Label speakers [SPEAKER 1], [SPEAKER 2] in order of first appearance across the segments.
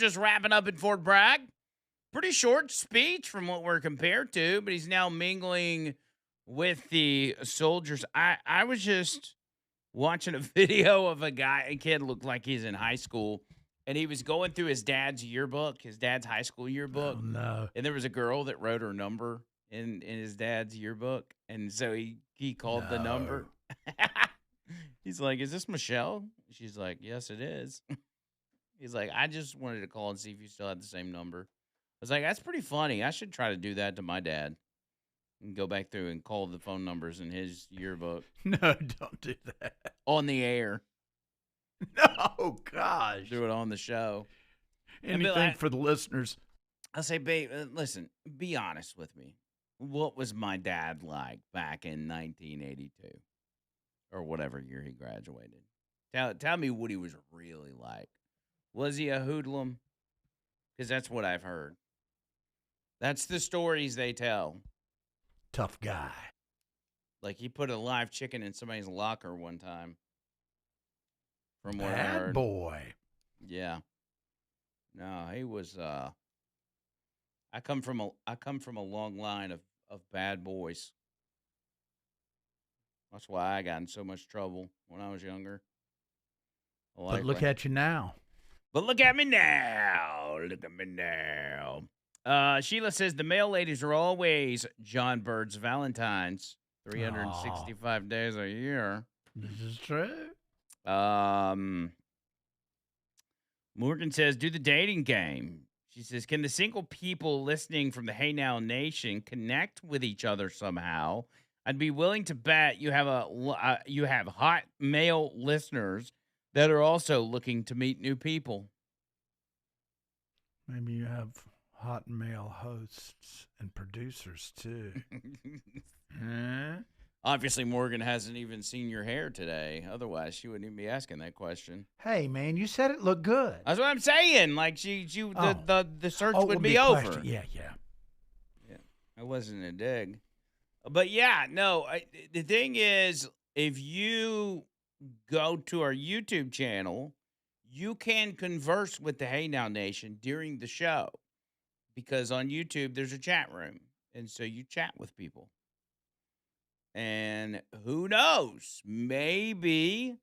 [SPEAKER 1] just wrapping up in Fort Bragg. Pretty short speech from what we're compared to, but he's now mingling with the soldiers. I was just watching a video of a kid looked like he's in high school, and he was going through his dad's yearbook, his dad's high school yearbook.
[SPEAKER 2] Oh, no.
[SPEAKER 1] And there was a girl that wrote her number in his dad's yearbook, and so he called the number. He's like, "Is this Michelle?" She's like, "Yes, it is." He's like, "I just wanted to call and see if you still had the same number." I was like, "That's pretty funny. I should try to do that to my dad and go back through and call the phone numbers in his yearbook
[SPEAKER 2] No, don't do that.
[SPEAKER 1] on the air.
[SPEAKER 2] No, gosh.
[SPEAKER 1] Do it on the show."
[SPEAKER 2] Anything for the listeners.
[SPEAKER 1] I'll say, babe, listen, be honest with me. What was my dad like back in 1982 or whatever year he graduated? Tell me what he was really like. Was he a hoodlum? Because that's what I've heard. That's the stories they tell.
[SPEAKER 2] Tough guy.
[SPEAKER 1] Like he put a live chicken in somebody's locker one time. From what I
[SPEAKER 2] Bad
[SPEAKER 1] heard.
[SPEAKER 2] boy.
[SPEAKER 1] Yeah. No, he was I come from a long line of bad boys. That's why I got in so much trouble when I was younger.
[SPEAKER 2] But look at you now.
[SPEAKER 1] But look at me now. Look at me now. Sheila says the mail ladies are always John Bird's Valentines. 365 days a year.
[SPEAKER 2] This is true.
[SPEAKER 1] Morgan says, do the dating game. She says, can the single people listening from the Hey Now Nation connect with each other somehow? I'd be willing to bet you have hot male listeners that are also looking to meet new people.
[SPEAKER 2] Maybe you have hot male hosts and producers too.
[SPEAKER 1] Obviously, Morgan hasn't even seen your hair today. Otherwise, she wouldn't even be asking that question.
[SPEAKER 2] Hey, man, you said it looked good.
[SPEAKER 1] That's what I'm saying. Like the search would be over.
[SPEAKER 2] Yeah.
[SPEAKER 1] It wasn't a dig. But yeah, no. The thing is, if you go to our YouTube channel, you can converse with the Hey Now Nation during the show, because on YouTube there's a chat room, and so you chat with people. And who knows? Maybe,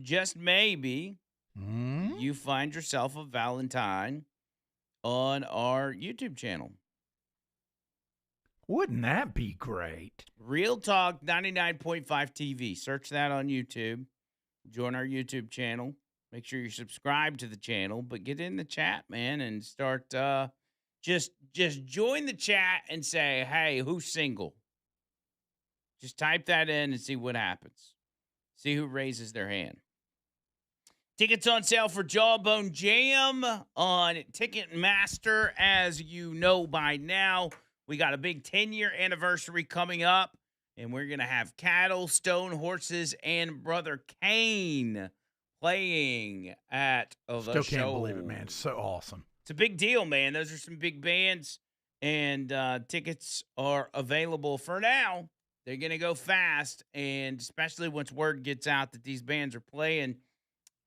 [SPEAKER 1] just maybe, you find yourself a Valentine on our YouTube channel.
[SPEAKER 2] Wouldn't that be great?
[SPEAKER 1] Real Talk 99.5 TV. Search that on YouTube. Join our YouTube channel. Make sure you subscribe to the channel, but get in the chat, man, and start just join the chat and say, "Hey, who's single?" Just type that in and see what happens. See who raises their hand. Tickets on sale for Jawbone Jam on Ticketmaster. As you know by now, we got a big 10-year anniversary coming up, and we're going to have Cattle, Stone Horses, and Brother Kane playing at the show.
[SPEAKER 2] Still can't believe it, man. It's so awesome.
[SPEAKER 1] It's a big deal, man. Those are some big bands, and tickets are available for now. They're going to go fast, and especially once word gets out that these bands are playing,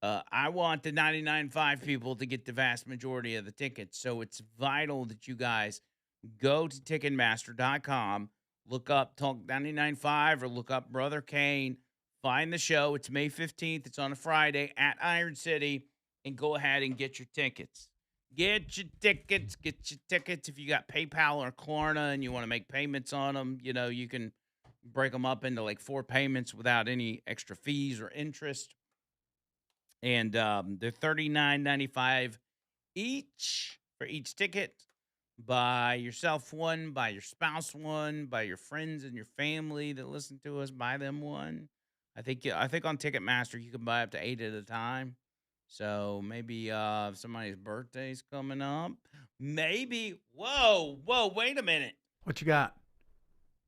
[SPEAKER 1] I want the 99.5 people to get the vast majority of the tickets. So it's vital that you guys go to Ticketmaster.com, look up Talk 99.5 or look up Brother Kane, find the show. It's May 15th. It's on a Friday at Iron City, and go ahead and get your tickets. Get your tickets. If you got PayPal or Klarna and you want to make payments on them, you can break them up into like 4 payments without any extra fees or interest. And they're $39.95 each for each ticket. Buy yourself one, buy your spouse one, buy your friends and your family that listen to us, buy them one. I think on Ticketmaster you can buy up to 8 at a time. So maybe if somebody's birthday's coming up, maybe. Whoa, wait a minute.
[SPEAKER 2] What you got?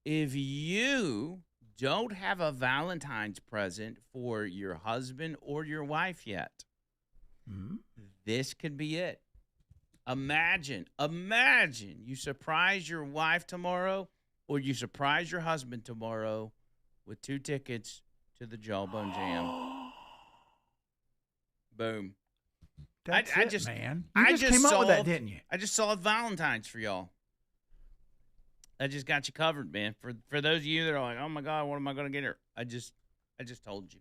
[SPEAKER 1] If you don't have a Valentine's present for your husband or your wife yet, this could be it. Imagine you surprise your wife tomorrow, or you surprise your husband tomorrow with 2 tickets to the Jawbone Jam. Boom.
[SPEAKER 2] That's
[SPEAKER 1] I
[SPEAKER 2] it,
[SPEAKER 1] just
[SPEAKER 2] man. You
[SPEAKER 1] I
[SPEAKER 2] just
[SPEAKER 1] just
[SPEAKER 2] came up with that,
[SPEAKER 1] solved
[SPEAKER 2] didn't you?
[SPEAKER 1] I just solved Valentine's for y'all. I just got you covered, man. For those of you that are like, oh my God, what am I gonna get her? I just told you.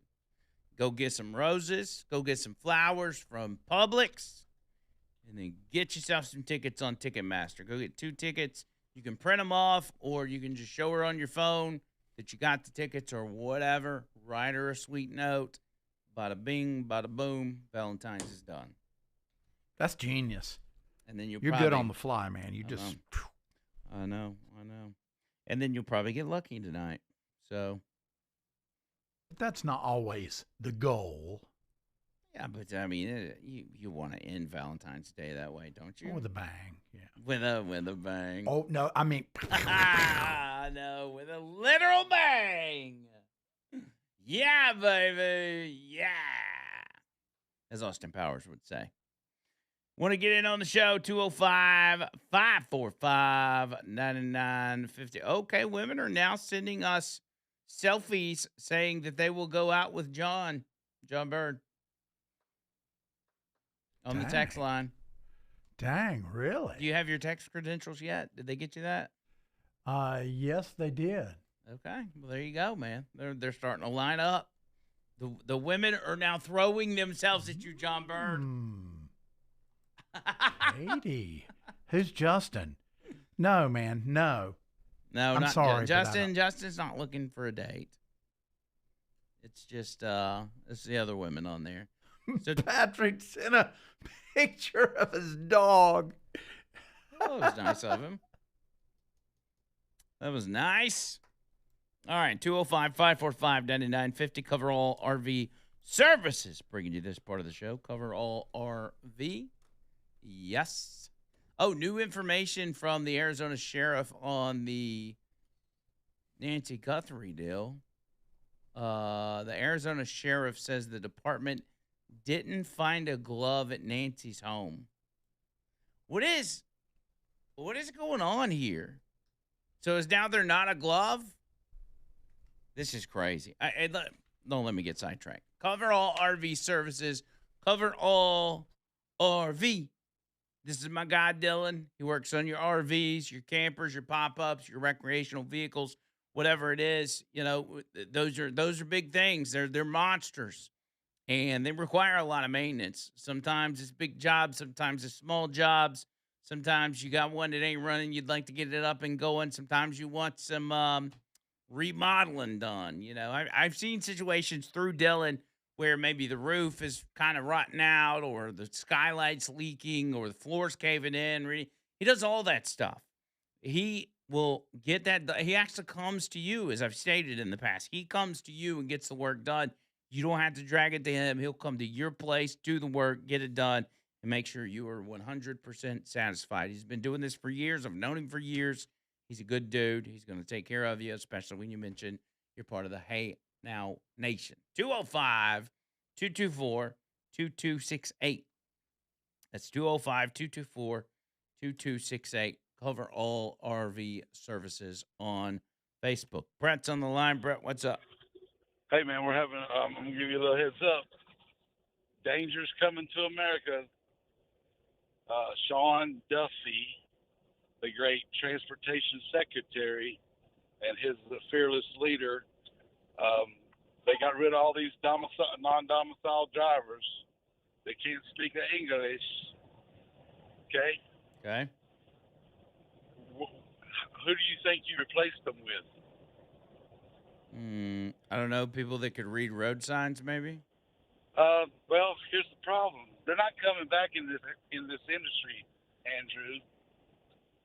[SPEAKER 1] Go get some roses, go get some flowers from Publix, and then get yourself some tickets on Ticketmaster. Go get 2 tickets. You can print them off, or you can just show her on your phone that you got the tickets or whatever. Write her a sweet note. Bada bing, bada boom. Valentine's is done.
[SPEAKER 2] That's genius.
[SPEAKER 1] And then you'll
[SPEAKER 2] You're
[SPEAKER 1] probably
[SPEAKER 2] good on the fly, man. You
[SPEAKER 1] I
[SPEAKER 2] just.
[SPEAKER 1] know. I know. And then you'll probably get lucky tonight. So
[SPEAKER 2] But that's not always the goal.
[SPEAKER 1] yeah, but I mean, you want to end Valentine's Day that way, don't you?
[SPEAKER 2] With a bang, yeah.
[SPEAKER 1] With a bang.
[SPEAKER 2] Oh no, I mean.
[SPEAKER 1] No, with a literal bang. Yeah, baby. Yeah. As Austin Powers would say. Want to get in on the show? 205-545-9950. Okay, women are now sending us selfies saying that they will go out with John Bird, on the text line.
[SPEAKER 2] Dang, really?
[SPEAKER 1] Do you have your text credentials yet? Did they get you that?
[SPEAKER 2] Yes, they did.
[SPEAKER 1] Okay, well there you go, man. They're starting to line up. The women are now throwing themselves at you, John Bird.
[SPEAKER 2] Katie, who's Justin? No, man, no.
[SPEAKER 1] No,
[SPEAKER 2] I'm
[SPEAKER 1] not
[SPEAKER 2] sorry,
[SPEAKER 1] Justin. Justin's not looking for a date. It's just it's the other women on there. So
[SPEAKER 2] Patrick sent a picture of his dog.
[SPEAKER 1] oh, that was nice of him. That was nice. All right, 205-545-9950. Cover All RV Services. Bringing you this part of the show. Cover All RV. Yes. Oh, new information from the Arizona sheriff on the Nancy Guthrie deal. The Arizona sheriff says the department didn't find a glove at Nancy's home. What is going on here? So is now there not a glove? This is crazy. Don't let me get sidetracked. Cover All RV Services. Cover All RV. This is my guy, Dylan. He works on your RVs, your campers, your pop-ups, your recreational vehicles, whatever it is. You know, those are big things. They're monsters, and they require a lot of maintenance. Sometimes it's big jobs. Sometimes it's small jobs. Sometimes you got one that ain't running. You'd like to get it up and going. Sometimes you want some remodeling done. You know, I've seen situations through Dylan where maybe the roof is kind of rotting out or the skylight's leaking or the floor's caving in. He does all that stuff. He will get that. He actually comes to you, as I've stated in the past. He comes to you and gets the work done. You don't have to drag it to him. He'll come to your place, do the work, get it done, and make sure you are 100% satisfied. He's been doing this for years. I've known him for years. He's a good dude. He's going to take care of you, especially when you mention you're part of the Hey Now Nation. 205-224-2268. That's 205-224-2268. Cover All RV Services on Facebook. Brett's on the line. Brett, what's up?
[SPEAKER 3] Hey, man, we're having, I'm going to give you a little heads up. Danger's coming to America. Sean Duffy, the great transportation secretary, and his fearless leader, they got rid of all these non-domiciled drivers. They can't speak English. Okay?
[SPEAKER 1] Okay.
[SPEAKER 3] Who do you think you replaced them with?
[SPEAKER 1] I don't know. People that could read road signs, maybe?
[SPEAKER 3] Well, here's the problem. They're not coming back in this industry, Andrew.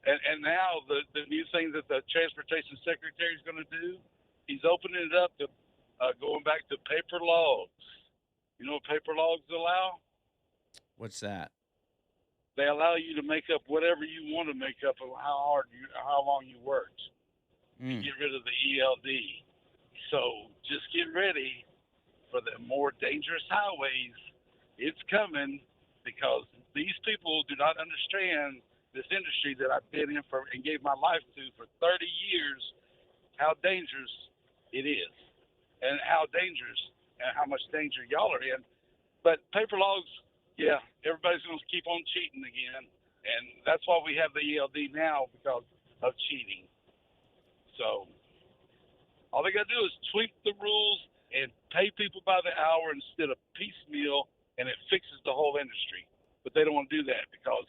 [SPEAKER 3] And now the new thing that the transportation secretary is going to do, he's opening it up to going back to paper logs. You know what paper logs allow?
[SPEAKER 1] What's that?
[SPEAKER 3] They allow you to make up whatever you want to make up of how long you worked. Get rid of the ELD. So just get ready for the more dangerous highways. It's coming because these people do not understand this industry that I've been in and gave my life to for 30 years, how dangerous it is and how dangerous and how much danger y'all are in. But paper logs Yeah, everybody's going to keep on cheating again, and that's why we have the ELD now because of cheating. So all they got to do is tweak the rules and pay people by the hour instead of piecemeal, and it fixes the whole industry. But they don't want to do that because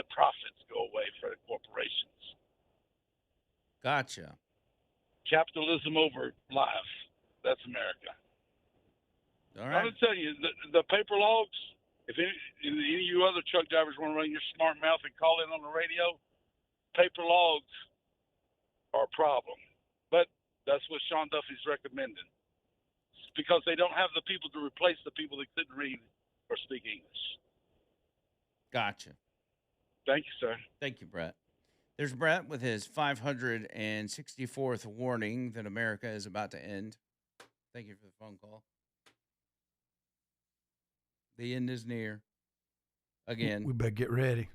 [SPEAKER 3] the profits go away for the corporations.
[SPEAKER 1] Gotcha.
[SPEAKER 3] Capitalism over life. That's America.
[SPEAKER 1] All
[SPEAKER 3] I'm
[SPEAKER 1] right.
[SPEAKER 3] going to tell you, the paper logs, if any of you other truck drivers want to run your smart mouth and call in on the radio, paper logs are a problem. But that's what Sean Duffy's recommending. It's because they don't have the people to replace the people that couldn't read or speak English.
[SPEAKER 1] Gotcha.
[SPEAKER 3] Thank you, sir.
[SPEAKER 1] Thank you, Brett. There's Brett with his 564th warning that America is about to end. Thank you for the phone call. The end is near. Again.
[SPEAKER 2] We better get ready.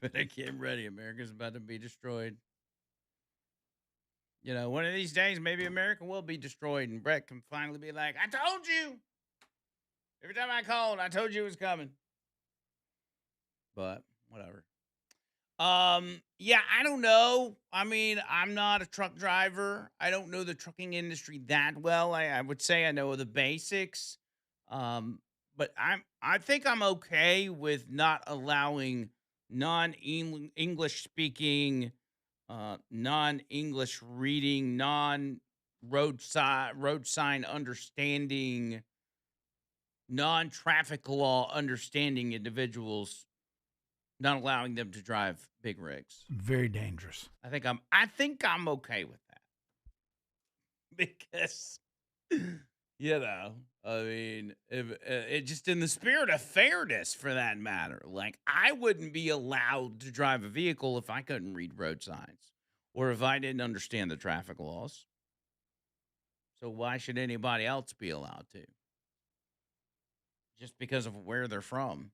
[SPEAKER 1] Better get ready. America's about to be destroyed. You know, one of these days, maybe America will be destroyed, and Brett can finally be like, I told you. Every time I called, I told you it was coming. But whatever. Yeah, I don't know. I mean, I'm not a truck driver. I don't know the trucking industry that well. I would say I know the basics. But I think I'm okay with not allowing non-English speaking, non-English reading, road sign understanding, non-traffic law understanding individuals, not allowing them to drive big rigs.
[SPEAKER 2] Very dangerous.
[SPEAKER 1] I think I'm okay with that. Because you know, I mean, if it just in the spirit of fairness for that matter, like I wouldn't be allowed to drive a vehicle if I couldn't read road signs or if I didn't understand the traffic laws. So why should anybody else be allowed to? Just because of where they're from.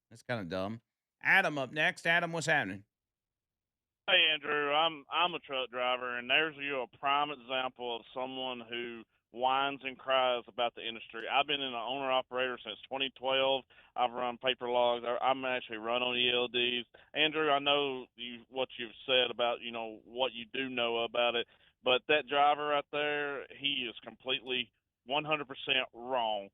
[SPEAKER 1] That's kind of dumb. Adam up next. Adam, what's happening?
[SPEAKER 4] Hey Andrew, I'm a truck driver, and there's a prime example of someone who whines and cries about the industry. I've been an owner operator since 2012. I've run paper logs. I'm actually run on ELDs. Andrew, I know what you've said about what you do know about it, but that driver right there, he is completely 100% wrong.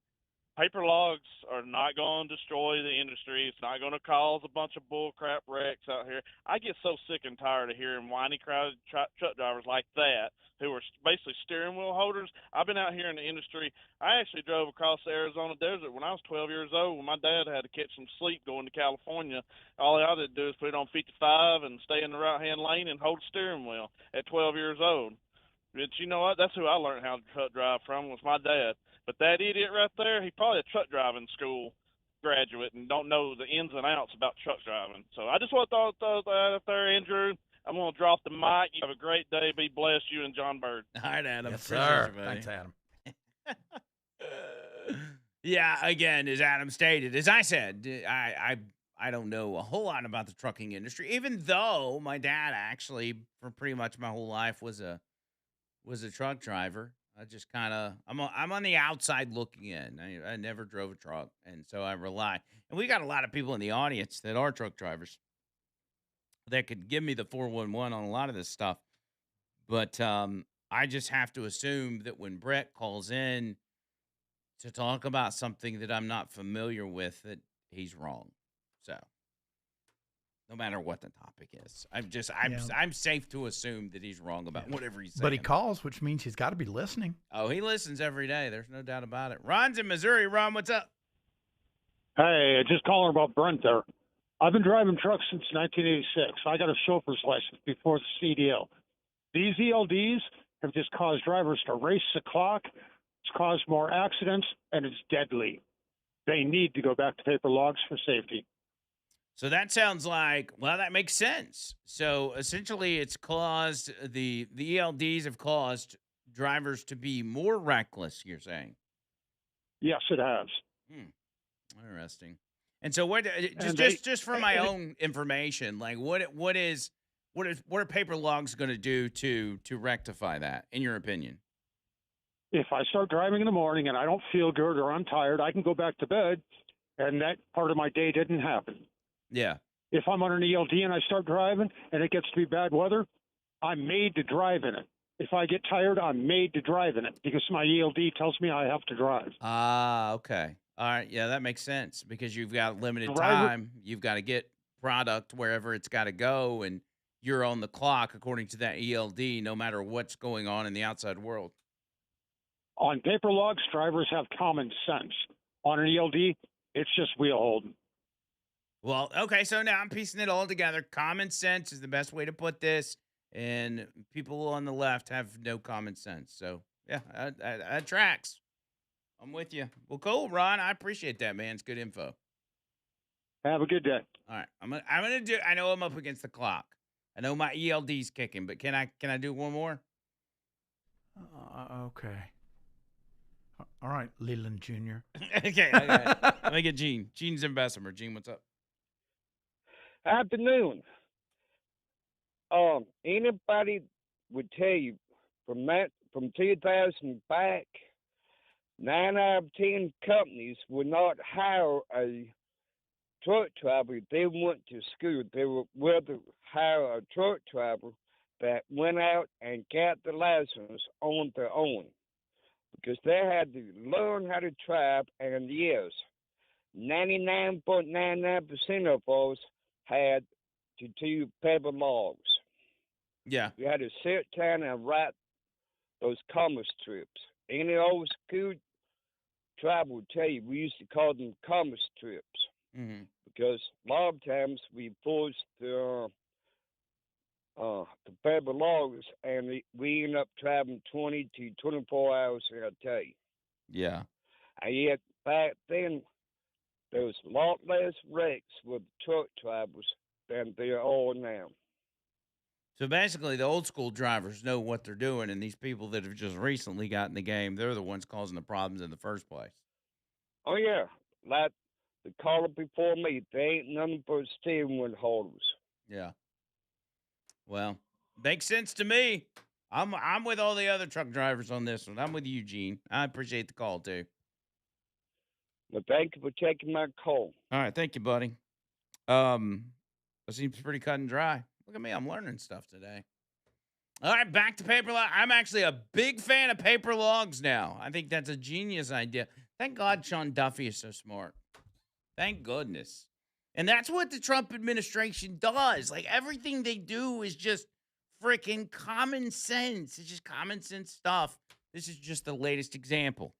[SPEAKER 4] Paper logs are not going to destroy the industry. It's not going to cause a bunch of bullcrap wrecks out here. I get so sick and tired of hearing whiny crowded truck drivers like that who are basically steering wheel holders. I've been out here in the industry. I actually drove across the Arizona desert when I was 12 years old when my dad had to catch some sleep going to California. All I had to do is put it on 55 and stay in the right-hand lane and hold the steering wheel at 12 years old. But you know what? That's who I learned how to truck drive from was my dad. But that idiot right there, he probably a truck driving school graduate and don't know the ins and outs about truck driving. So I just want to throw that out there, Andrew. I'm going to drop the mic. You have a great day. Be blessed, you and John Bird.
[SPEAKER 1] All right, Adam.
[SPEAKER 2] Yes,
[SPEAKER 1] Appreciate
[SPEAKER 2] sir.
[SPEAKER 1] you, buddy.
[SPEAKER 2] Thanks, Adam.
[SPEAKER 1] Yeah, again, as Adam stated, as I said, I don't know a whole lot about the trucking industry, even though my dad actually, for pretty much my whole life, was a truck driver. I just kind of I'm on the outside looking in. I never drove a truck, and so I rely. And we got a lot of people in the audience that are truck drivers that could give me the 411 on a lot of this stuff. But I just have to assume that when Brett calls in to talk about something that I'm not familiar with, that he's wrong. So no matter what the topic is, I'm safe to assume that he's wrong about whatever he's saying.
[SPEAKER 2] But he calls, which means he's got to be listening.
[SPEAKER 1] Oh, he listens every day. There's no doubt about it. Ron's in Missouri. Ron, what's up?
[SPEAKER 5] Hey, just calling about Brent there. I've been driving trucks since 1986. I got a chauffeur's license before the CDL. These ELDs have just caused drivers to race the clock. It's caused more accidents, and it's deadly. They need to go back to paper logs for safety.
[SPEAKER 1] So that sounds like, well, that makes sense. So essentially it's caused, the ELDs have caused drivers to be more reckless, you're saying?
[SPEAKER 5] Yes, it has.
[SPEAKER 1] Interesting. And so what, just for my own information, like what are paper logs going to do to rectify that, in your opinion?
[SPEAKER 5] If I start driving in the morning and I don't feel good or I'm tired, I can go back to bed and that part of my day didn't happen.
[SPEAKER 1] Yeah.
[SPEAKER 5] If I'm on an ELD and I start driving and it gets to be bad weather, I'm made to drive in it. If I get tired, I'm made to drive in it because my ELD tells me I have to drive.
[SPEAKER 1] Ah, okay. All right. Yeah, that makes sense because you've got limited
[SPEAKER 5] Driver
[SPEAKER 1] time. You've got to get product wherever it's got to go, and you're on the clock according to that ELD, no matter what's going on in the outside world.
[SPEAKER 5] on paper logs, drivers have common sense. On an ELD, it's just wheel holding.
[SPEAKER 1] Well, okay, so now I'm piecing it all together. Common sense is the best way to put this, and people on the left have no common sense. So, yeah, that tracks. I'm with you. Well, cool, Ron. I appreciate that, man. It's good info.
[SPEAKER 5] Have a good day.
[SPEAKER 1] All right, I'm gonna do. I know I'm up against the clock. I know my ELD's kicking, but can I do one more?
[SPEAKER 2] Okay. All right, Leland Jr.
[SPEAKER 1] Okay, I got it. Let me get Gene. Gene's in Bessemer. Gene, what's up?
[SPEAKER 6] Afternoon. Anybody would tell you from 2000 back, 9 out of 10 companies would not hire a truck driver if they went to school. They would rather hire a truck driver that went out and got the license on their own because they had to learn how to drive. And yes, 99.99% of us had to do paper logs.
[SPEAKER 1] Yeah.
[SPEAKER 6] You had to sit down and write those comma strips. Any old school tribe will tell you we used to call them comma strips
[SPEAKER 1] Mm-hmm.
[SPEAKER 6] because a lot of times we forced the paper logs and we end up traveling 20 to 24 hours in a day.
[SPEAKER 1] Yeah.
[SPEAKER 6] And yet back then there was a lot less wrecks with truck drivers than there are now.
[SPEAKER 1] So basically, the old school drivers know what they're doing, and these people that have just recently gotten the game, they're the ones causing the problems in the first place.
[SPEAKER 6] Oh yeah, like the caller before me, they ain't nothing but steering wheel holders.
[SPEAKER 1] Yeah. Well, makes sense to me. I'm with all the other truck drivers on this one. I'm with you, Gene. I appreciate the call too.
[SPEAKER 6] Well, thank you for taking my call.
[SPEAKER 1] All right, thank you, buddy. That seems pretty cut and dry. Look at me, I'm learning stuff today. All right, back to paper log. I'm actually a big fan of paper logs now. I think that's a genius idea. Thank God Sean Duffy is so smart. Thank goodness. And that's what the Trump administration does. Like everything they do is just freaking common sense. It's just common sense stuff. This is just the latest example.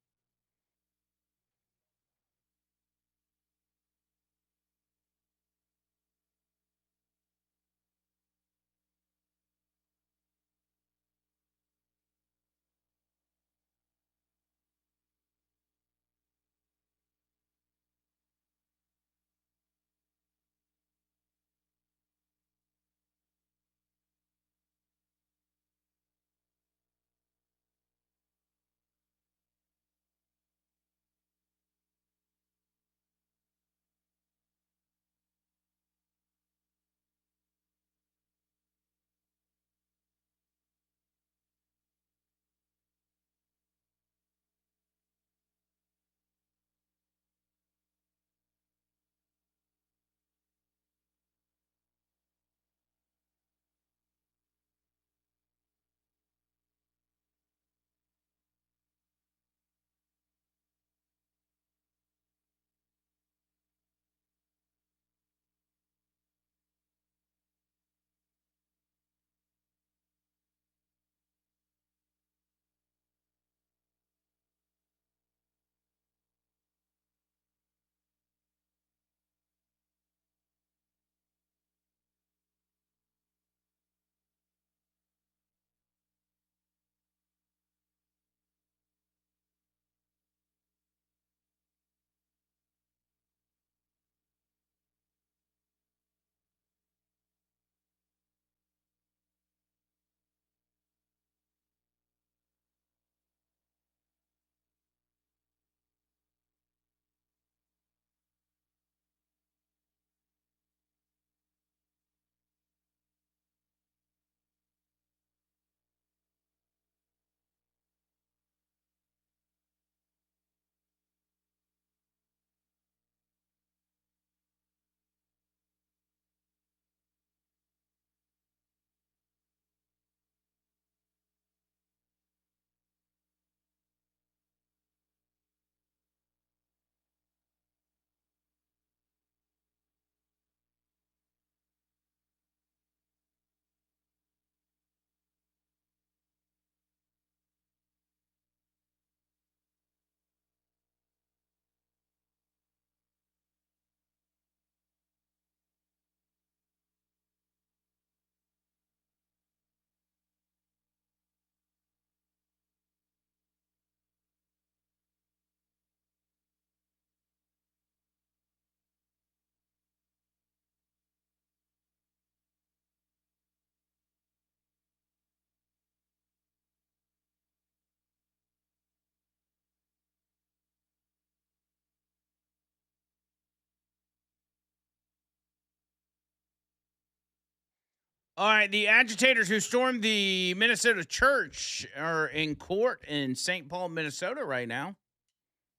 [SPEAKER 1] All right, the agitators who stormed the Minnesota church are in court in St. Paul, Minnesota right now.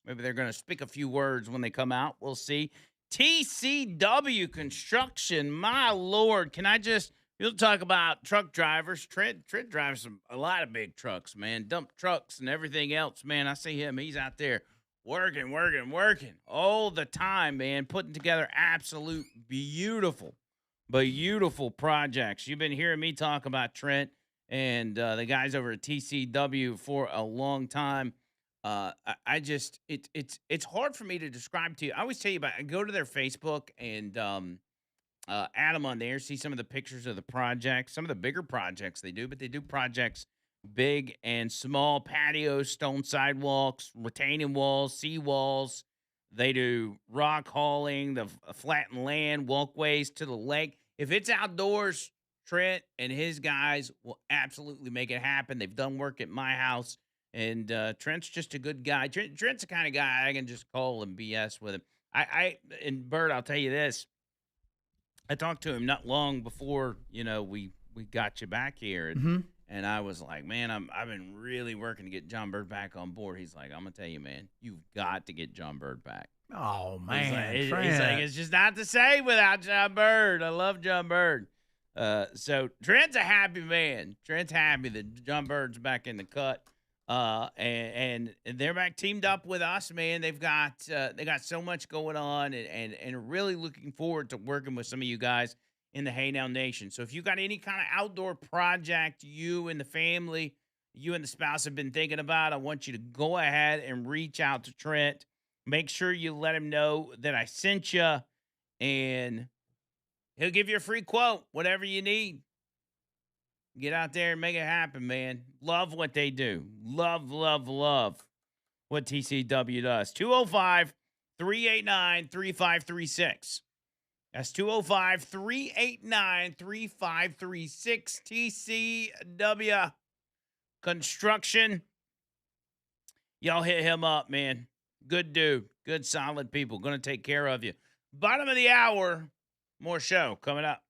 [SPEAKER 1] Maybe they're going to speak a few words when they come out. We'll see. TCW Construction, my Lord. Can I just, you'll talk about truck drivers. Trent drives a lot of big trucks, man. Dump trucks and everything else, man. I see him. He's out there working all the time, man. Putting together absolute beautiful projects. You've been hearing me talk about Trent and the guys over at TCW for a long time. I just it's hard for me to describe to you. I always tell you about. I go to their Facebook and add them on there. See some of the pictures of the projects, some of the bigger projects they do, but they do projects big and small: patios, stone sidewalks, retaining walls, sea walls. They do rock hauling, the flattened land, walkways to the lake. If it's outdoors, Trent and his guys will absolutely make it happen. They've done work at my house, and Trent's just a good guy. Trent's the kind of guy I can just call and BS with him. And Bert, I'll tell you this. I talked to him not long before, we got you back here, and I was like, man, I've been really working to get John Bird back on board. He's like, I'm gonna tell you, man, you've got to get John Bird back.
[SPEAKER 2] Oh
[SPEAKER 1] He's
[SPEAKER 2] man,
[SPEAKER 1] he's like, it's just not the same without John Bird. I love John Bird. So Trent's a happy man. Trent's happy that John Bird's back in the cut. And they're back teamed up with us, man. They got so much going on, and really looking forward to working with some of you guys in the Hey Now Nation. So if you got any kind of outdoor project you and the family, you and the spouse have been thinking about, I want you to go ahead and reach out to Trent. Make sure you let him know that I sent you, and he'll give you a free quote, whatever you need. Get out there and make it happen, man. Love what they do. Love what TCW does. 205-389-3536. That's 205-389-3536. TCW Construction. Y'all hit him up, man. Good dude. Good, solid people. Going to take care of you. Bottom of the hour. More show coming up.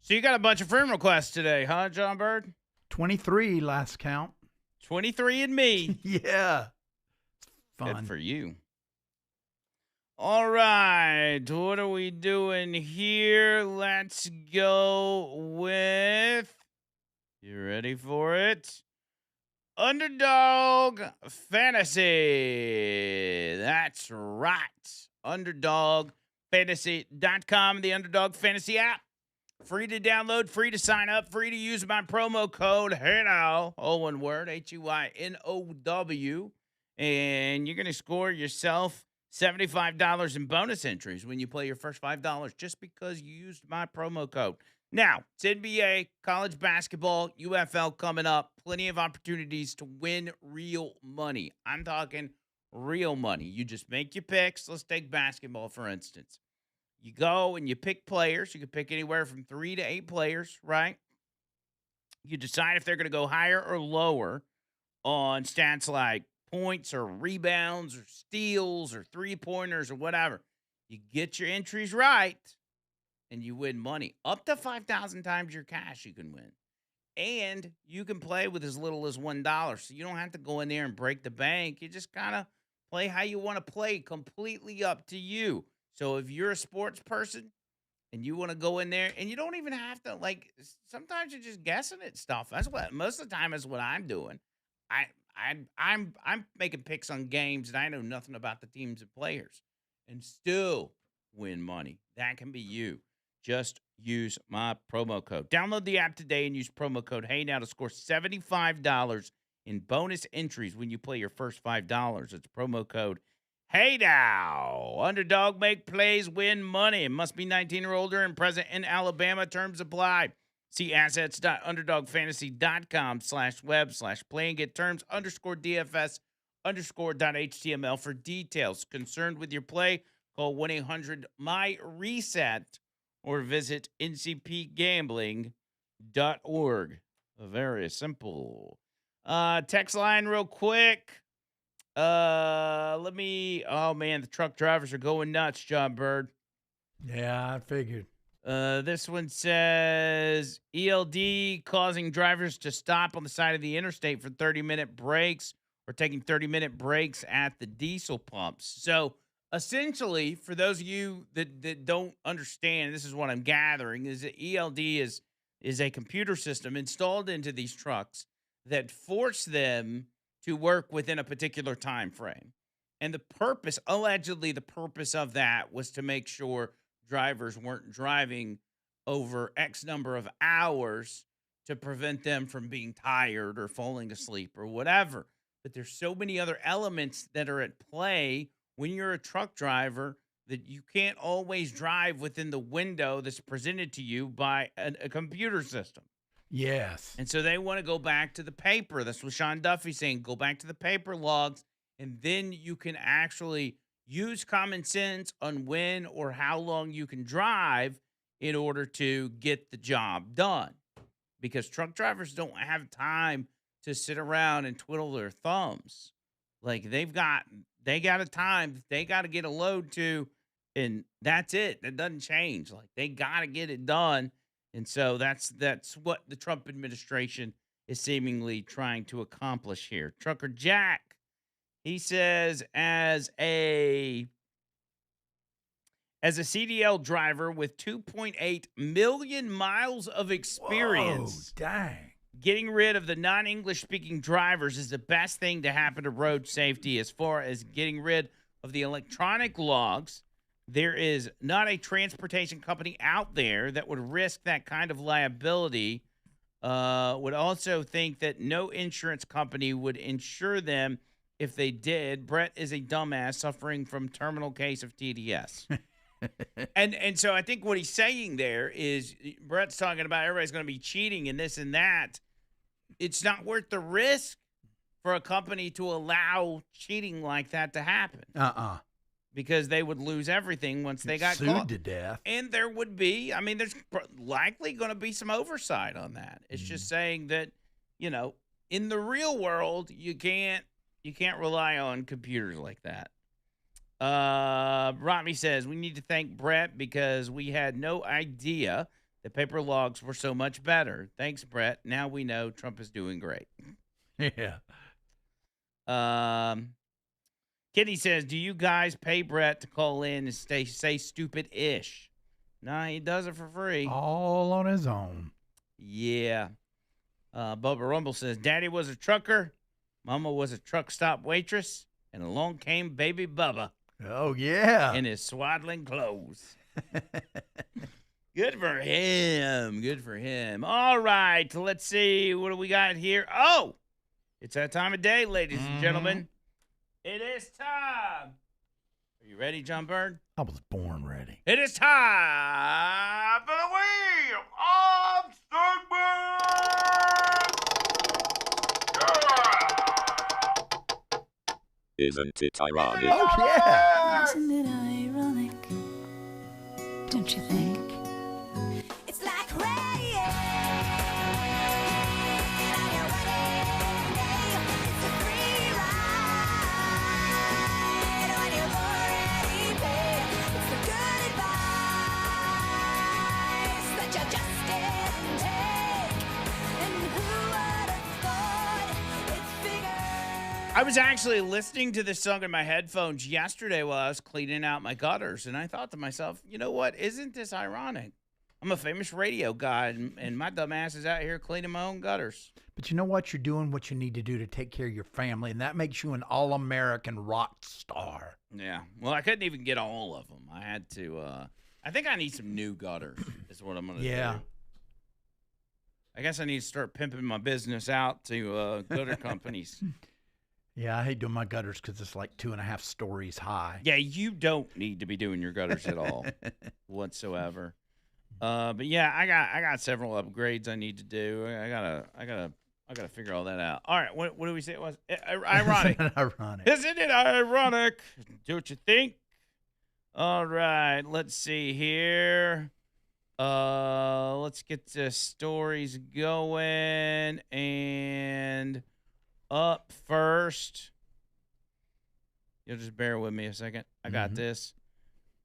[SPEAKER 1] So you got a bunch of friend requests today, huh, John Bird?
[SPEAKER 2] 23 last count.
[SPEAKER 1] 23 and me.
[SPEAKER 2] Yeah.
[SPEAKER 1] Good
[SPEAKER 2] Fun.
[SPEAKER 1] for you. All right. What are we doing here? Let's go with. You ready for it? Underdog Fantasy. That's right. UnderdogFantasy.com, the Underdog Fantasy app. Free to download, free to sign up, free to use my promo code HEYNOW, all one word, HEYNOW, and you're going to score yourself $75 in bonus entries when you play your first $5 just because you used my promo code. Now, it's NBA, college basketball, UFL coming up. Plenty of opportunities to win real money. I'm talking real money. You just make your picks. Let's take basketball, for instance. You go and you pick players. You can pick anywhere from 3 to 8 players, right? You decide if they're going to go higher or lower on stats like points or rebounds or steals or three-pointers or whatever. You get your entries right, and you win money. Up to 5,000 times your cash you can win. And you can play with as little as $1. So you don't have to go in there and break the bank. You just kind of play how you want to play, completely up to you. So if you're a sports person and you want to go in there, and you don't even have to, like, sometimes you're just guessing at stuff. That's what most of the time is what I'm doing. I'm making picks on games and I know nothing about the teams and players and still win money. That can be you. Just use my promo code. Download the app today and use promo code HEYNOW to score $75 in bonus entries when you play your first $5. It's promo code HEYNOW. Underdog, make plays, win money. It must be 19 or older and present in Alabama. Terms apply. See assets.underdogfantasy.com/web/play and get terms _DFS_.html for details. Concerned with your play? Call 1-800-MY-RESET or visit ncpgambling.org. Very simple. Text line real quick. Oh man, the truck drivers are going nuts, John Bird.
[SPEAKER 2] Yeah, I figured.
[SPEAKER 1] This one says ELD causing drivers to stop on the side of the interstate for 30-minute breaks or taking 30-minute breaks at the diesel pumps. So essentially, for those of you that don't understand, this is what I'm gathering, is that ELD is a computer system installed into these trucks that force them to work within a particular time frame. And allegedly the purpose of that was to make sure drivers weren't driving over X number of hours to prevent them from being tired or falling asleep or whatever. But there's so many other elements that are at play when you're a truck driver that you can't always drive within the window that's presented to you by a computer system.
[SPEAKER 2] Yes.
[SPEAKER 1] And so they want to go back to the paper. That's what Sean Duffy's saying. Go back to the paper logs, and then you can actually use common sense on when or how long you can drive in order to get the job done. Because truck drivers don't have time to sit around and twiddle their thumbs. Like they got a time that they got to get a load to, and that's it. That doesn't change. Like they got to get it done. And so that's what the Trump administration is seemingly trying to accomplish here. Trucker Jack, he says, as a CDL driver with 2.8 million miles of experience,
[SPEAKER 2] Whoa, dang.
[SPEAKER 1] getting rid of the non-English speaking drivers is the best thing to happen to road safety. As far as getting rid of the electronic logs, there is not a transportation company out there that would risk that kind of liability. Would also think that no insurance company would insure them if they did. Brett is a dumbass suffering from terminal case of TDS. and so I think what he's saying there is Brett's talking about everybody's going to be cheating and this and that. It's not worth the risk for a company to allow cheating like that to happen. Because they would lose everything once they got
[SPEAKER 2] sued
[SPEAKER 1] caught
[SPEAKER 2] to death.
[SPEAKER 1] And there would be, I mean, there's likely going to be some oversight on that. It's just saying that, you know, in the real world, you can't rely on computers like that. Rodney says we need to thank Brett because we had no idea The paper logs were so much better. Thanks, Brett. Now we know Trump is doing great.
[SPEAKER 2] Yeah.
[SPEAKER 1] Kitty says, do you guys pay Brett to call in and say stupid-ish? Nah, he does it for free.
[SPEAKER 2] All on his own.
[SPEAKER 1] Yeah. Bubba Rumble says, Daddy was a trucker, Mama was a truck stop waitress, and along came baby Bubba
[SPEAKER 2] Oh, yeah.
[SPEAKER 1] in his swaddling clothes. Good for him. Good for him. All right, let's see. What do we got here? Oh, it's that time of day, ladies and gentlemen. It is time. Are you ready, John Bird?
[SPEAKER 2] I was born ready.
[SPEAKER 1] It is time for the Wheel of Segment.
[SPEAKER 7] Isn't it ironic?
[SPEAKER 2] Oh, yeah.
[SPEAKER 8] Isn't it ironic? Don't you think? It's like rain on your wedding day. It's a free ride when you've already paid. It's the good advice that you just didn't take. And who would have thought it's bigger?
[SPEAKER 1] I was actually listening to this song in my headphones yesterday while I was cleaning out my gutters, and I thought to myself, you know what? Isn't this ironic? I'm a famous radio guy, and my dumb ass is out here cleaning my own gutters.
[SPEAKER 2] But you know what? You're doing what you need to do to take care of your family, and that makes you an all-American rock star.
[SPEAKER 1] Yeah. Well, I couldn't even get all of them. I had to, I think I need some new gutters is what I'm going to
[SPEAKER 2] Yeah.
[SPEAKER 1] do. I guess I need to start pimping my business out to gutter companies.
[SPEAKER 2] Yeah, I hate doing my gutters because it's like 2.5 stories high.
[SPEAKER 1] Yeah, you don't need to be doing your gutters at all whatsoever. But yeah, I got several upgrades I need to do. I gotta figure all that out. All right, what do we say it was? Ironic.
[SPEAKER 2] Isn't it ironic?
[SPEAKER 1] Isn't it ironic? Don't you think? All right, let's see here. Let's get the stories going. And up first, you'll just bear with me a second. I got this.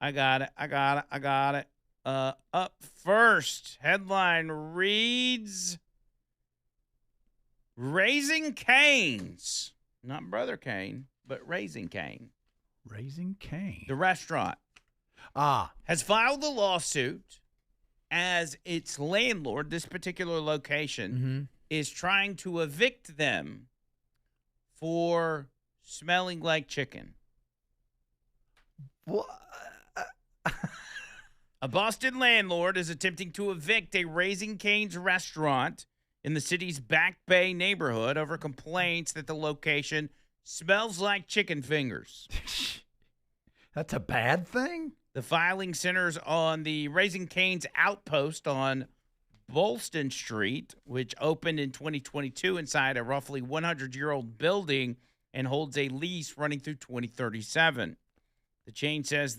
[SPEAKER 1] I got it. Up first, headline reads, Raising Cane's, not Brother Cane, but Raising Cane.
[SPEAKER 2] Raising Cane.
[SPEAKER 1] The restaurant has filed a lawsuit as its landlord, this particular location, is trying to evict them for smelling like chicken.
[SPEAKER 2] What?
[SPEAKER 1] A Boston landlord is attempting to evict a Raising Cane's restaurant in the city's Back Bay neighborhood over complaints that the location smells like chicken fingers.
[SPEAKER 2] That's a bad thing?
[SPEAKER 1] The filing centers on the Raising Cane's outpost on Bolston Street, which opened in 2022 inside a roughly 100-year-old building and holds a lease running through 2037. The chain says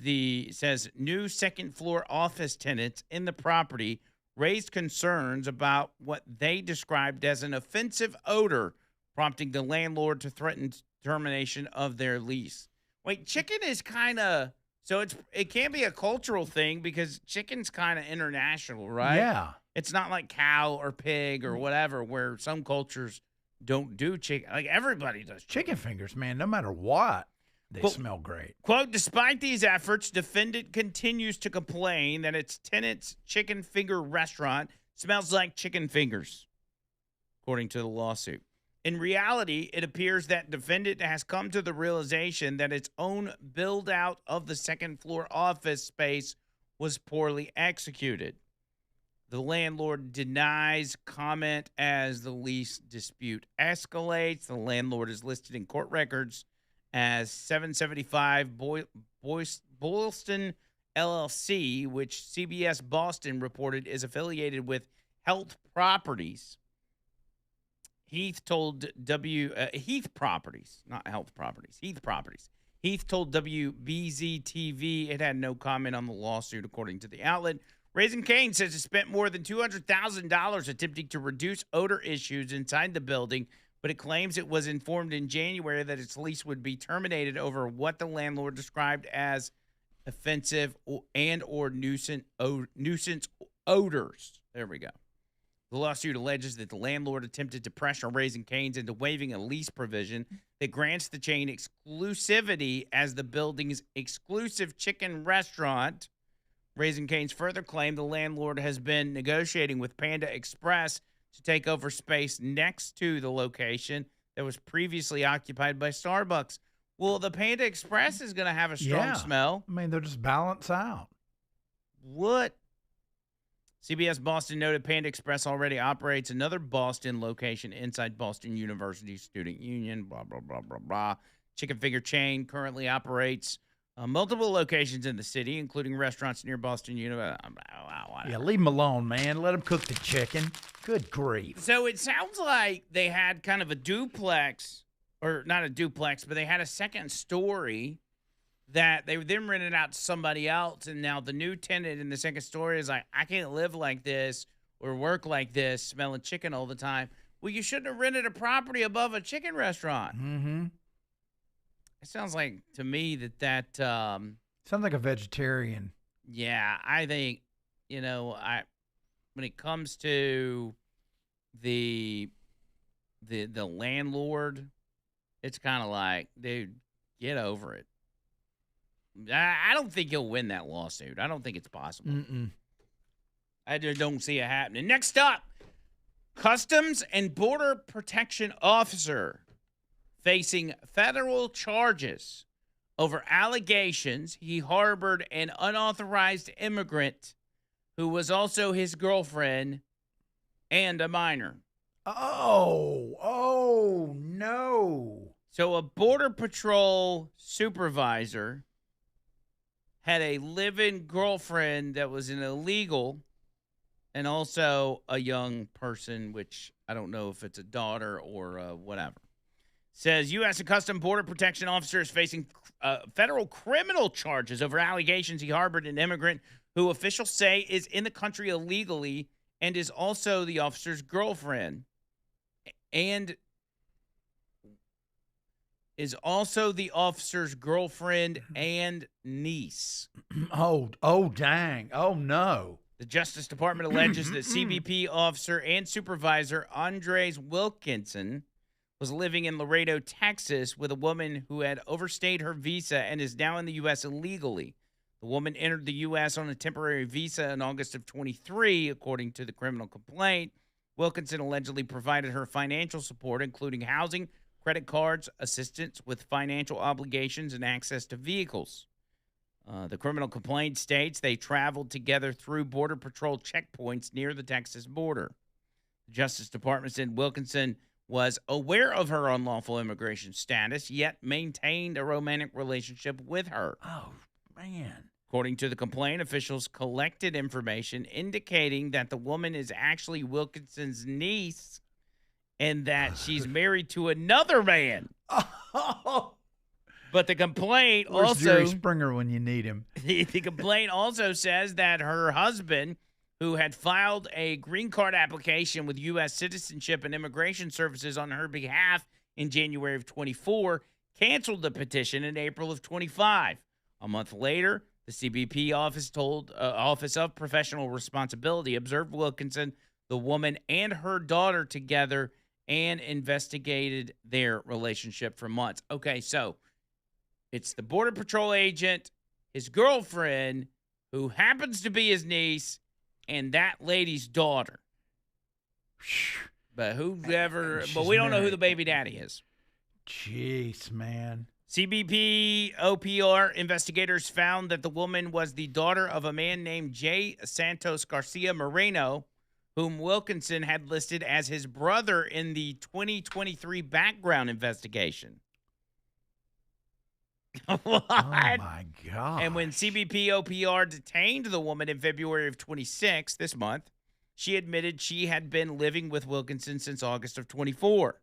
[SPEAKER 1] new second-floor office tenants in the property raised concerns about what they described as an offensive odor, prompting the landlord to threaten termination of their lease. Wait, chicken is kind of so it can't be a cultural thing because chicken's kind of international, right?
[SPEAKER 2] Yeah.
[SPEAKER 1] It's not like cow or pig or whatever, where some cultures don't do chicken. Like everybody does
[SPEAKER 2] Chicken fingers, man, no matter what, they
[SPEAKER 1] Well,
[SPEAKER 2] smell great.
[SPEAKER 1] Quote, despite these efforts, defendant continues to complain that its tenant's chicken finger restaurant smells like chicken fingers, according to the lawsuit. In reality, it appears that defendant has come to the realization that its own build-out of the second-floor office space was poorly executed. The landlord denies comment as the lease dispute escalates. The landlord is listed in court records as 775 Boylston LLC, which CBS Boston reported is affiliated with Health Properties. Heath told Heath Properties, not Health Properties, Heath Properties. Heath told WBZ TV it had no comment on the lawsuit, according to the outlet. Raising Cane says it spent more than $200,000 attempting to reduce odor issues inside the building, but it claims it was informed in January that its lease would be terminated over what the landlord described as offensive and/or nuisance odors. There we go. The lawsuit alleges that the landlord attempted to pressure Raising Cane's into waiving a lease provision that grants the chain exclusivity as the building's exclusive chicken restaurant. Raising Cane's further claimed the landlord has been negotiating with Panda Express to take over space next to the location that was previously occupied by Starbucks. Well, the Panda Express is going to have a strong smell.
[SPEAKER 2] I mean, they'll just balance out.
[SPEAKER 1] What? CBS Boston noted Panda Express already operates another Boston location inside Boston University Student Union, blah, blah, blah, blah, blah. Chicken figure chain currently operates multiple locations in the city, including restaurants near Boston University.
[SPEAKER 2] Yeah, leave them alone, man. Let them cook the chicken. Good grief.
[SPEAKER 1] So it sounds like they had kind of a duplex, or not a duplex, but they had a second story that they then rented out to somebody else, and now the new tenant in the second story is like, I can't live like this or work like this, smelling chicken all the time. Well, you shouldn't have rented a property above a chicken restaurant.
[SPEAKER 2] Mm-hmm.
[SPEAKER 1] It sounds like to me that
[SPEAKER 2] Sounds like a vegetarian.
[SPEAKER 1] yeah, I think, when it comes to the landlord, it's kind of like, dude, get over it. I don't think he'll win that lawsuit. I don't think it's possible.
[SPEAKER 2] Mm-mm.
[SPEAKER 1] I just don't see it happening. Next up, Customs and Border Protection officer facing federal charges over allegations he harbored an unauthorized immigrant who was also his girlfriend and a minor.
[SPEAKER 2] Oh, no.
[SPEAKER 1] So a Border Patrol supervisor had a live-in girlfriend that was an illegal and also a young person, which I don't know if it's a daughter or whatever. Says U.S. and Customs Border Protection officer is facing federal criminal charges over allegations he harbored an immigrant who officials say is in the country illegally and is also the officer's girlfriend and is also the officer's girlfriend and niece.
[SPEAKER 2] Oh, dang. Oh, no.
[SPEAKER 1] The Justice Department alleges that CBP officer and supervisor Andres Wilkinson was living in Laredo, Texas, with a woman who had overstayed her visa and is now in the U.S. illegally. The woman entered the U.S. on a temporary visa in August of 23, according to the criminal complaint. Wilkinson allegedly provided her financial support, including housing, credit cards, assistance with financial obligations, and access to vehicles. The criminal complaint states they traveled together through Border Patrol checkpoints near the Texas border. The Justice Department said Wilkinson was aware of her unlawful immigration status, yet maintained a romantic relationship with her.
[SPEAKER 2] Oh, man.
[SPEAKER 1] According to the complaint, officials collected information indicating that the woman is actually Wilkinson's niece and that she's married to another man. But the complaint
[SPEAKER 2] Where's Jerry Springer when you need him?
[SPEAKER 1] The complaint also says that her husband, who had filed a green card application with U.S. Citizenship and Immigration Services on her behalf in January of 24, canceled the petition in April of 25. A month later, the CBP Office of Professional Responsibility observed Wilkinson, the woman, and her daughter together and investigated their relationship for months. Okay, so it's the Border Patrol agent, his girlfriend, who happens to be his niece, and that lady's daughter. But we don't know who the baby daddy is.
[SPEAKER 2] Jeez, man.
[SPEAKER 1] CBP OPR investigators found that the woman was the daughter of a man named J. Santos Garcia Moreno, whom Wilkinson had listed as his brother in the 2023 background investigation. What?
[SPEAKER 2] Oh, my God.
[SPEAKER 1] And when CBP OPR detained the woman in February of 26 this month, she admitted she had been living with Wilkinson since August of 24.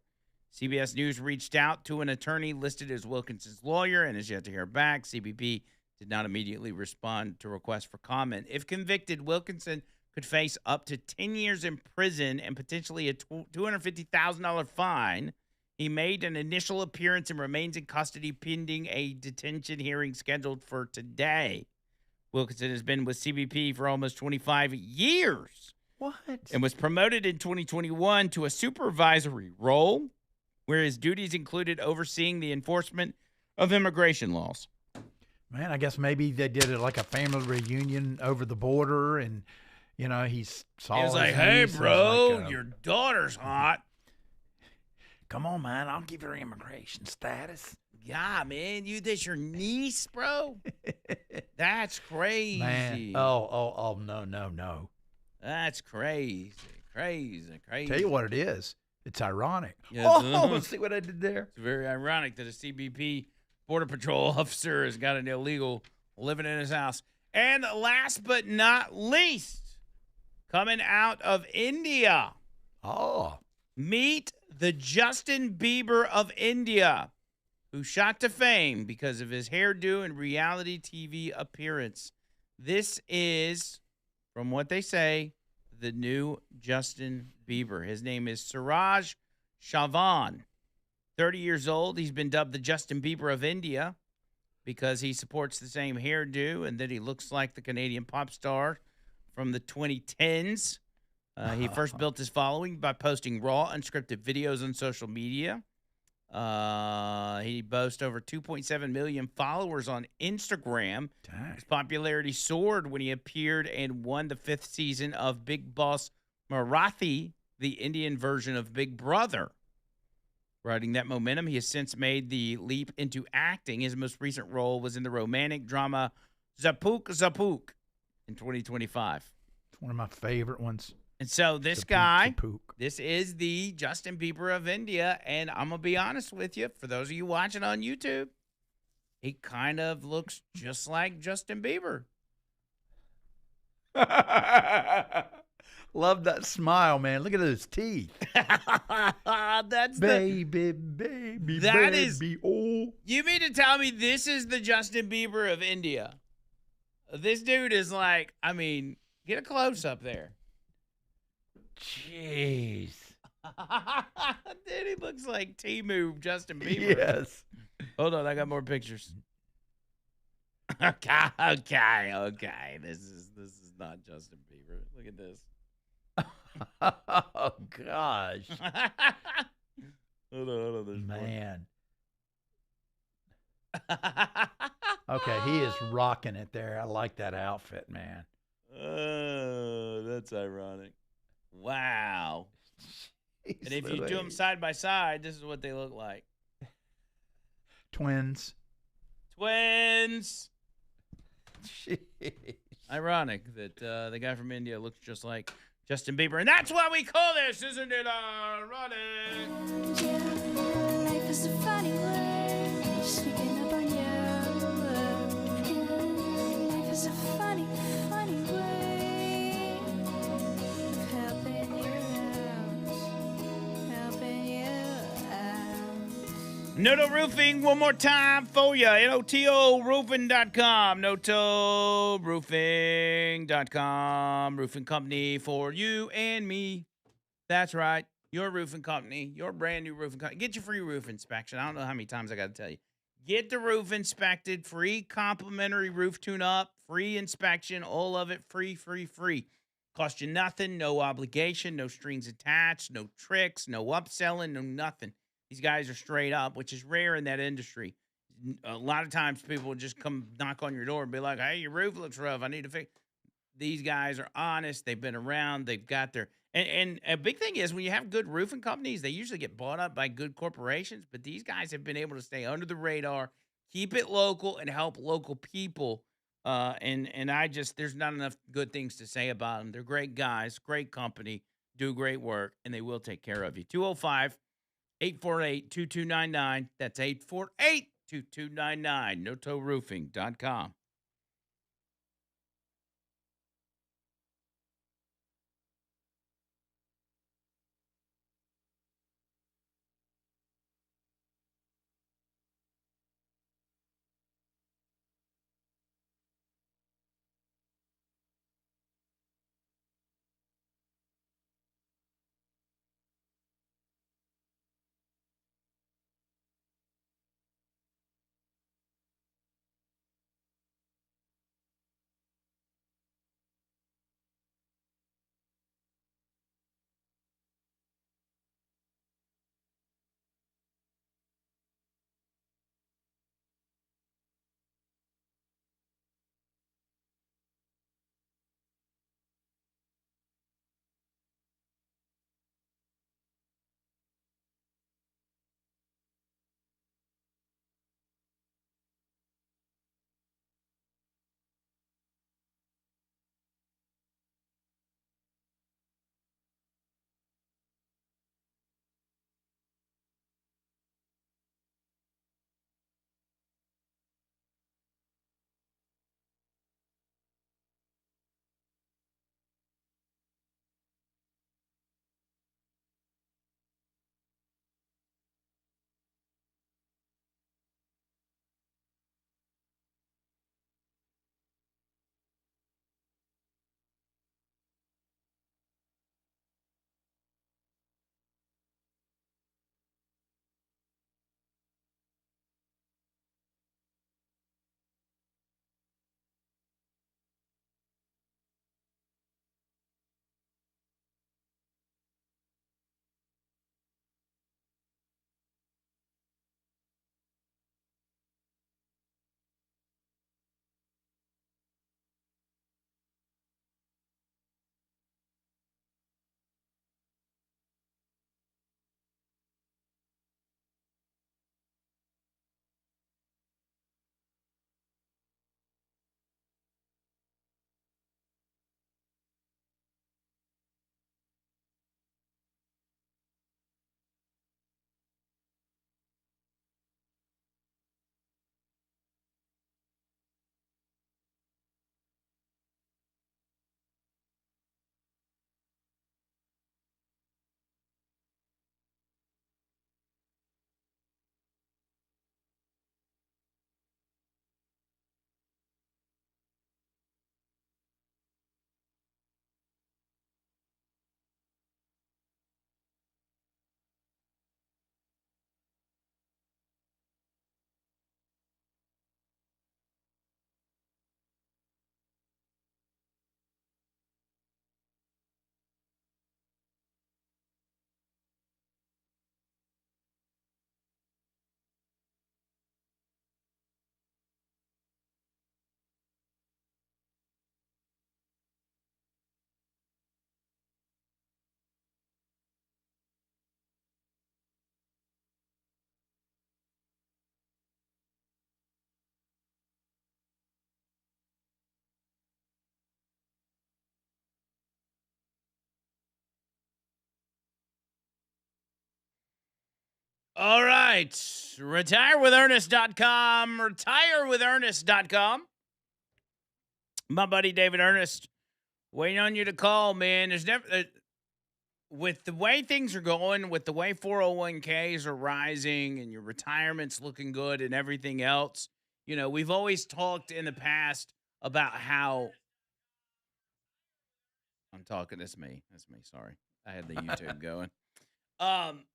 [SPEAKER 1] CBS News reached out to an attorney listed as Wilkinson's lawyer and has yet to hear back. CBP did not immediately respond to requests for comment. If convicted, Wilkinson could face up to 10 years in prison and potentially a $250,000 fine. He made an initial appearance and remains in custody pending a detention hearing scheduled for today. Wilkinson has been with CBP for almost 25 years
[SPEAKER 2] What?
[SPEAKER 1] and was promoted in 2021 to a supervisory role where his duties included overseeing the enforcement of immigration laws.
[SPEAKER 2] Man, I guess maybe they did it like a family reunion over the border, and he saw.
[SPEAKER 1] He was
[SPEAKER 2] his
[SPEAKER 1] like, "Hey,
[SPEAKER 2] niece, and
[SPEAKER 1] bro,
[SPEAKER 2] was like,
[SPEAKER 1] your daughter's hot."
[SPEAKER 2] come on, man, I'll give her immigration status.
[SPEAKER 1] Yeah, man, this your niece, bro? That's crazy.
[SPEAKER 2] Man, oh, no.
[SPEAKER 1] That's crazy.
[SPEAKER 2] Tell you what it is. It's ironic.
[SPEAKER 1] Yes,
[SPEAKER 2] Oh, see what I did there?
[SPEAKER 1] It's very ironic that a CBP Border Patrol officer has got an illegal living in his house. And last but not least, coming out of India,
[SPEAKER 2] Oh,
[SPEAKER 1] meet the Justin Bieber of India, who shot to fame because of his hairdo and reality TV appearance. This is, from what they say, the new Justin Bieber. His name is Suraj Chavan. 30 years old. He's been dubbed the Justin Bieber of India because he supports the same hairdo and that he looks like the Canadian pop star from the 2010s. He first built his following by posting raw, unscripted videos on social media. He boasts over 2.7 million followers on Instagram.
[SPEAKER 2] dang.
[SPEAKER 1] His popularity soared when he appeared and won the 5th season of Big Boss Marathi, the Indian version of Big Brother. Riding that momentum, he has since made the leap into acting. His most recent role was in the romantic drama Zapuk Zapuk in 2025.
[SPEAKER 2] It's one of my favorite ones.
[SPEAKER 1] And so this
[SPEAKER 2] Zapuk,
[SPEAKER 1] guy,
[SPEAKER 2] Zapuk.
[SPEAKER 1] this is the Justin Bieber of India. And I'm going to be honest with you, for those of you watching on YouTube, he kind of looks just like Justin Bieber.
[SPEAKER 2] Love that smile, man. Look at those teeth.
[SPEAKER 1] That's
[SPEAKER 2] Baby,
[SPEAKER 1] That is-
[SPEAKER 2] oh.
[SPEAKER 1] You mean to tell me this is the Justin Bieber of India? This dude is like, I mean, get a close up there.
[SPEAKER 2] Jeez.
[SPEAKER 1] Dude, he looks like T-Move Justin Bieber.
[SPEAKER 2] Yes.
[SPEAKER 1] Hold on, I got more pictures. Okay. This is not Justin Bieber. Look at this.
[SPEAKER 2] Oh, gosh.
[SPEAKER 1] Hold on. There's more.
[SPEAKER 2] Man. Okay, he is rocking it there. I like that outfit, man.
[SPEAKER 1] Oh, that's ironic. Wow.
[SPEAKER 2] Jeez
[SPEAKER 1] And if you do them
[SPEAKER 2] Louise.
[SPEAKER 1] side by side, this is what they look like.
[SPEAKER 2] Twins.
[SPEAKER 1] Twins.
[SPEAKER 2] Jeez.
[SPEAKER 1] Ironic that the guy from India looks just like Justin Bieber. And that's why we call this, isn't it ironic?
[SPEAKER 8] Life is a funny word, sneaking up on you. Life is a funny way of helping you out.
[SPEAKER 1] Noto Roofing, one more time for you. NOTOroofing.com. NOTOroofing.com. Roofing company for you and me. That's right. Your roofing company, your brand new roofing company. Get your free roof inspection. I don't know how many times I got to tell you. Get the roof inspected. Free complimentary roof tune-up. Free inspection. All of it free. Cost you nothing. No obligation. No strings attached. No tricks. No upselling. No nothing. These guys are straight up, which is rare in that industry. A lot of times people will just come knock on your door and be like, hey, your roof looks rough. I need to fix. These guys are honest. They've been around. They've got their and a big thing is when you have good roofing companies, they usually get bought up by good corporations. But these guys have been able to stay under the radar, keep it local, and help local people. And I just there's not enough good things to say about them. They're great guys, great company, do great work, and they will take care of you. 205-848-2299. That's 848-2299. NoToRoofing.com. All right. Retirewithernest.com. Retirewithernest.com. My buddy David Ernest waiting on you to call, man. There's never, with the way things are going, with the way 401ks are rising and your retirement's looking good and everything else, we've always talked in the past about how I'm talking. That's me. That's me. Sorry. I had the YouTube going.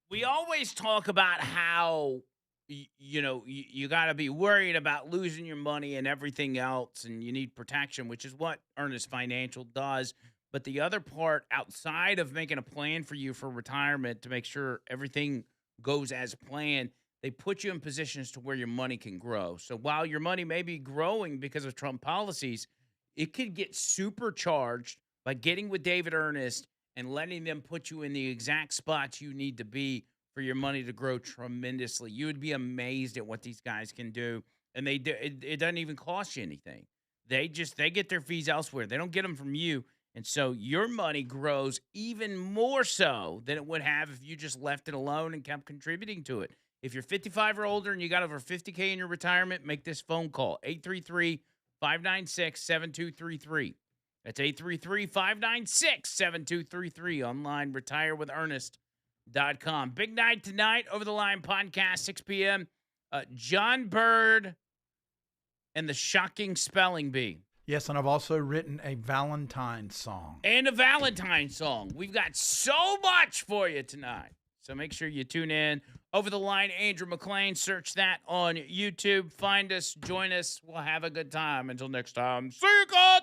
[SPEAKER 1] We always talk about how you got to be worried about losing your money and everything else, and you need protection, which is what Earnest Financial does. But the other part, outside of making a plan for you for retirement to make sure everything goes as planned, they put you in positions to where your money can grow. So while your money may be growing because of Trump policies, it could get supercharged by getting with David Ernest and letting them put you in the exact spots you need to be for your money to grow tremendously. You would be amazed at what these guys can do, and they do. It doesn't even cost you anything. They get their fees elsewhere. They don't get them from you, and so your money grows even more so than it would have if you just left it alone and kept contributing to it. If you're 55 or older and you got over 50K in your retirement, make this phone call, 833-596-7233. That's 833-596-7233. Online, retirewithernest.com. Big night tonight, Over the Line podcast, 6 p.m. John Bird and the Shocking Spelling Bee.
[SPEAKER 2] Yes, and I've also written a Valentine song.
[SPEAKER 1] And a Valentine song. We've got so much for you tonight. So make sure you tune in. Over the Line, Andrew Mclain. Search that on YouTube. Find us, join us. We'll have a good time. Until next time, see you, God.